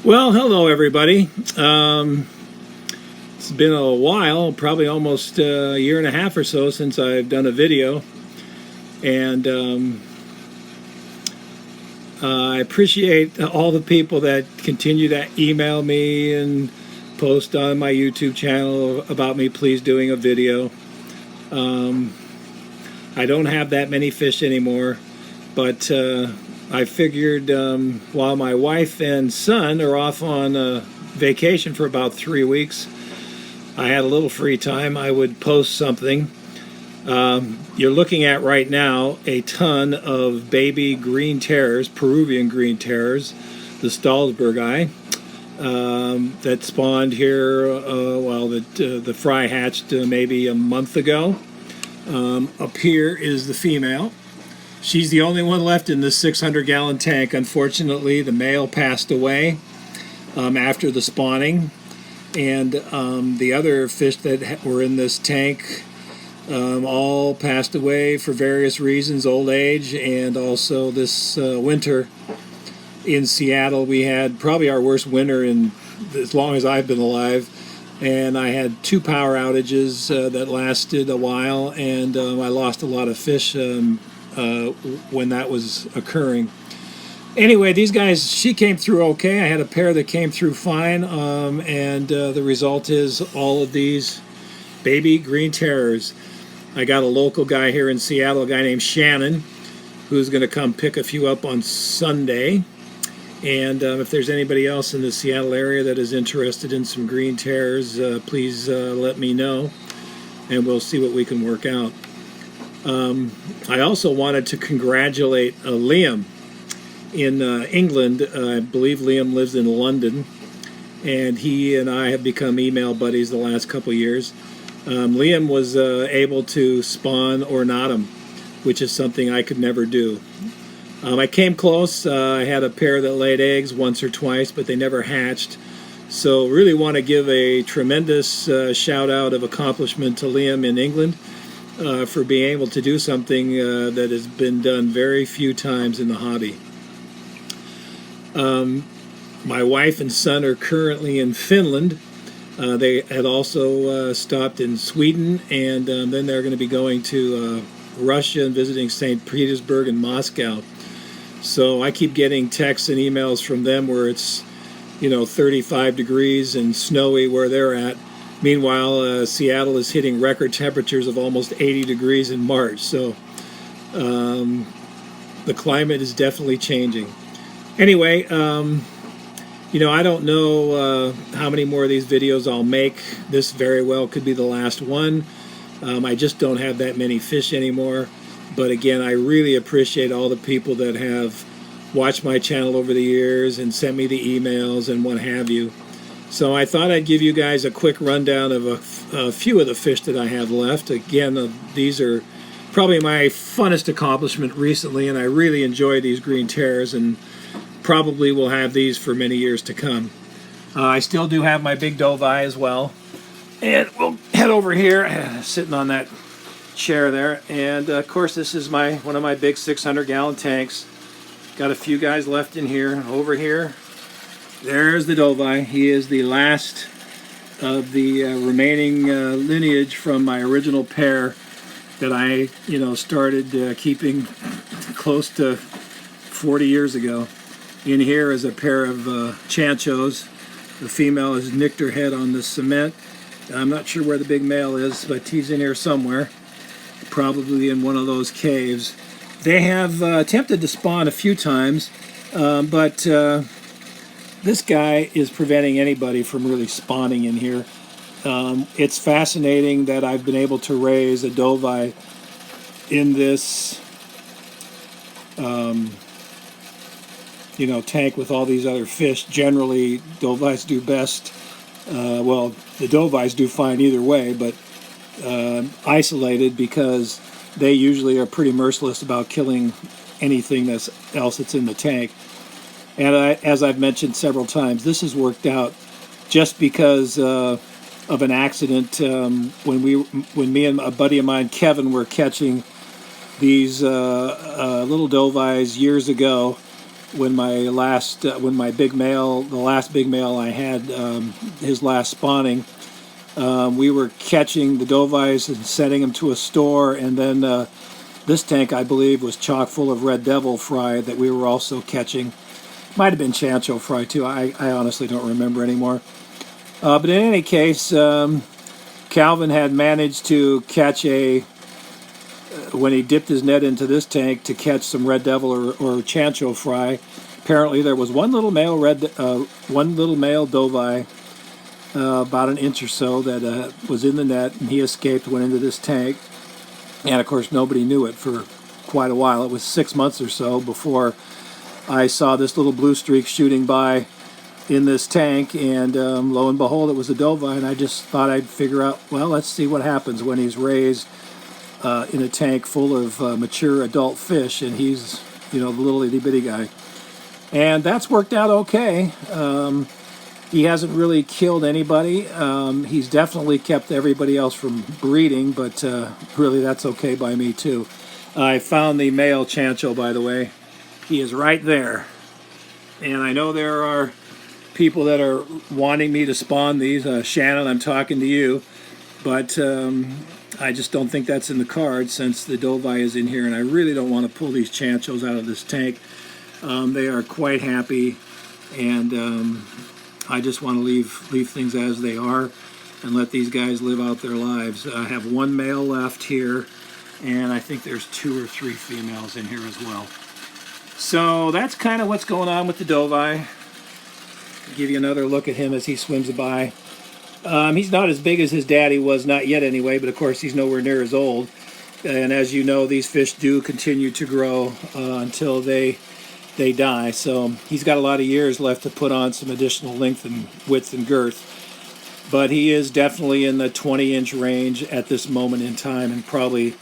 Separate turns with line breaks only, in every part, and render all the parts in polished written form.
Well, hello everybody. It's been a while, probably almost a year and a half or so since I've done a video, and I appreciate all the people that continue to email me and post on my YouTube channel about me please doing a video. I don't have that many fish anymore, but I figured while my wife and son are off on vacation for about 3 weeks, I had a little free time, I would post something. You're looking at right now a ton of baby green terrors, Peruvian green terrors, the Stahlsbergi, that spawned here, the fry hatched maybe a month ago. Up here is the female. She's the only one left in this 600-gallon tank. Unfortunately, the male passed away after the spawning, and the other fish that were in this tank all passed away for various reasons, old age, and also this winter in Seattle. We had probably our worst winter in as long as I've been alive, and I had 2 power outages that lasted a while, and I lost a lot of fish when that was occurring. Anyway, these guys, she came through okay. I had a pair that came through fine, and the result is all of these baby green terrors. I got a local guy here in Seattle, a guy named Shannon, who's going to come pick a few up on Sunday. And if there's anybody else in the Seattle area that is interested in some green terrors, please let me know, and we'll see what we can work out. I also wanted to congratulate Liam in England. I believe Liam lives in London, and he and I have become email buddies the last couple years. Liam was able to spawn ornatum, which is something I could never do. I came close. I had a pair that laid eggs once or twice, but they never hatched. So really want to give a tremendous shout out of accomplishment to Liam in England for being able to do something that has been done very few times in the hobby. My wife and son are currently in Finland. They had also stopped in Sweden, and then they're going to be going to Russia and visiting St. Petersburg and Moscow. So I keep getting texts and emails from them where it's, 35 degrees and snowy where they're at. Meanwhile, Seattle is hitting record temperatures of almost 80 degrees in March. So the climate is definitely changing. Anyway, I don't know how many more of these videos I'll make. This very well could be the last one. I just don't have that many fish anymore. But again, I really appreciate all the people that have watched my channel over the years and sent me the emails and what have you. So I thought I'd give you guys a quick rundown of a few of the fish that I have left. Again, these are probably my funnest accomplishment recently, and I really enjoy these green terrors, and probably will have these for many years to come. I still do have my big Dovai as well. And we'll head over here, sitting on that chair there. And of course, this is one of my big 600-gallon tanks. Got a few guys left in here. Over here, there's the Dovai. He is the last of the remaining lineage from my original pair that I, started keeping close to 40 years ago. In here is a pair of chanchos. The female has nicked her head on the cement. I'm not sure where the big male is, but he's in here somewhere, probably in one of those caves. They have attempted to spawn a few times, but this guy is preventing anybody from really spawning in here. It's fascinating that I've been able to raise a Dovai in this tank with all these other fish. Generally, Dovais do best. The Dovais do fine either way, but isolated, because they usually are pretty merciless about killing anything else that's in the tank. And as I've mentioned several times, this has worked out just because of an accident when me and a buddy of mine, Kevin, were catching these little Dovais years ago. when my the last big male I had, his last spawning, we were catching the dovies and sending them to a store, and then this tank, I believe, was chock full of red devil fry that we were also catching. Might have been chancho fry too. I honestly don't remember anymore. But in any case, Calvin had managed to catch when he dipped his net into this tank to catch some red devil or chancho fry. Apparently, there was one little male dovi, about an inch or so, that was in the net, and he escaped, went into this tank, and of course nobody knew it for quite a while. It was 6 months or so before I saw this little blue streak shooting by in this tank, and lo and behold, it was a dovi, and I just thought I'd figure out, well, let's see what happens when he's raised in a tank full of mature adult fish, and he's, the little itty bitty guy. And that's worked out okay. He hasn't really killed anybody. He's definitely kept everybody else from breeding, but really that's okay by me too. I found the male chancho, by the way. He is right there. And I know there are people that are wanting me to spawn these. Shannon, I'm talking to you. But I just don't think that's in the cards since the dovi is in here, and I really don't want to pull these chanchos out of this tank. They are quite happy, and I just want to leave things as they are and let these guys live out their lives. I have one male left here, and I think there's 2 or 3 females in here as well. So that's kind of what's going on with the dovi. Give you another look at him as he swims by. He's not as big as his daddy was, not yet anyway, but of course he's nowhere near as old. And as you know, these fish do continue to grow until they die. So he's got a lot of years left to put on some additional length and width and girth. But he is definitely in the 20-inch range at this moment in time, and probably,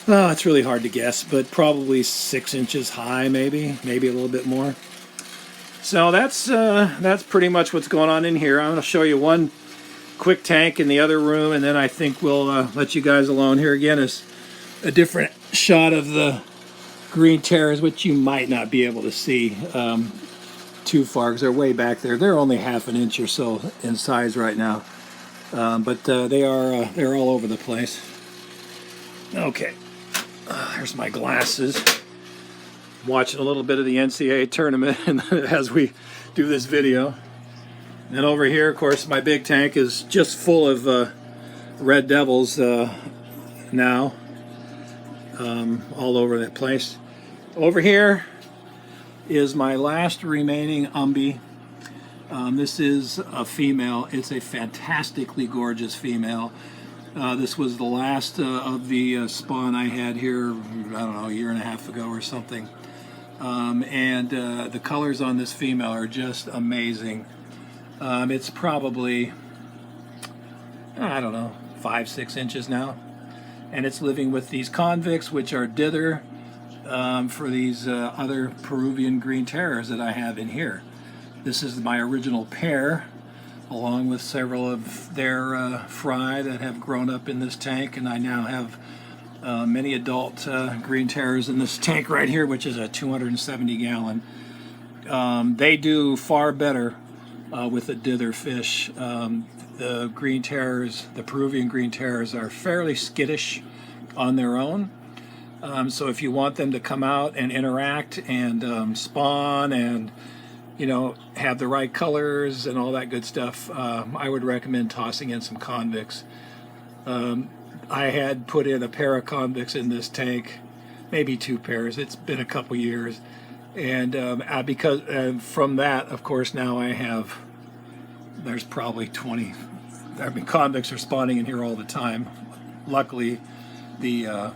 it's really hard to guess, but probably 6 inches high, maybe a little bit more. So that's pretty much what's going on in here. I'm going to show you one quick tank in the other room, and then I think we'll let you guys alone. Here again is a different shot of the green terrors, which you might not be able to see too far because they're way back there. They're only half an inch or so in size right now, but they're all over the place. Okay, here's my glasses. Watching a little bit of the NCAA tournament as we do this video. And over here, of course, my big tank is just full of red devils now, all over that place. Over here is my last remaining umbi. This is a female. It's a fantastically gorgeous female. This was the last of the spawn I had here, I don't know, a year and a half ago or something. And the colors on this female are just amazing. It's probably, I don't know, 5-6 inches now. And it's living with these convicts, which are dither for these other Peruvian green terrors that I have in here. This is my original pair, along with several of their fry that have grown up in this tank, and I now have many adult green terrors in this tank right here, which is a 270 gallon. They do far better with a dither fish. The green terrors, the Peruvian green terrors, are fairly skittish on their own. So if you want them to come out and interact and spawn and have the right colors and all that good stuff, I would recommend tossing in some convicts. I had put in a pair of convicts in this tank, maybe 2 pairs. It's been a couple years, and because from that, of course, now there's probably 20. I mean, convicts are spawning in here all the time. Luckily, this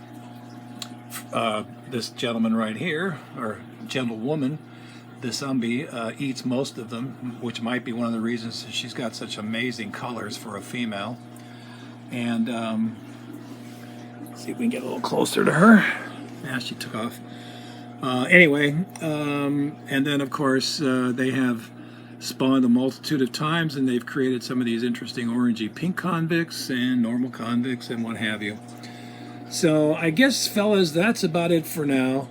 gentleman right here, or gentlewoman, this umbi, eats most of them, which might be one of the reasons she's got such amazing colors for a female. And see if we can get a little closer to her. Yeah, she took off. Anyway, and then of course they have spawned a multitude of times, and they've created some of these interesting orangey pink convicts and normal convicts and what have you. So I guess, fellas, that's about it for now.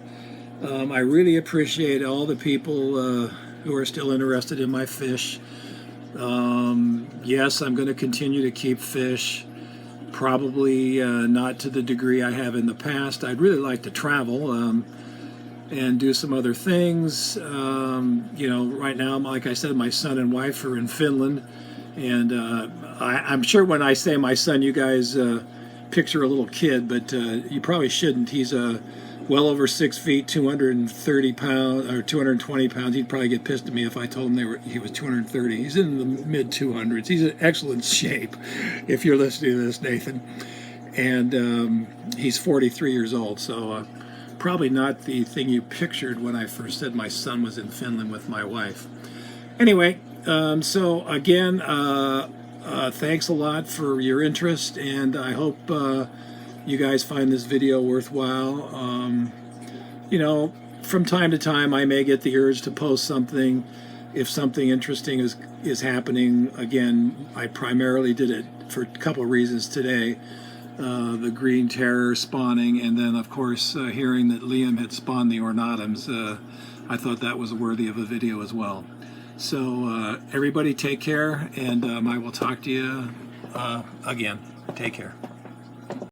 I really appreciate all the people who are still interested in my fish. Yes, I'm going to continue to keep fish. Probably not to the degree I have in the past. I'd really like to travel and do some other things. Right now, like I said, my son and wife are in Finland. And I'm sure when I say my son, you guys picture a little kid, but you probably shouldn't. He's well over 6 feet, 230 pounds or 220 pounds. He'd probably get pissed at me if I told him he was 230. He's in the mid 200s. He's in excellent shape, if you're listening to this, Nathan. And he's 43 years old, so probably not the thing you pictured when I first said my son was in Finland with my wife. Anyway, so again, thanks a lot for your interest, and I hope you guys find this video worthwhile. From time to time, I may get the urge to post something if something interesting is happening. Again, I primarily did it for a couple of reasons today. The Green Terror spawning, and then, of course, hearing that Liam had spawned the ornatums. I thought that was worthy of a video as well. So everybody take care, and I will talk to you again. Take care.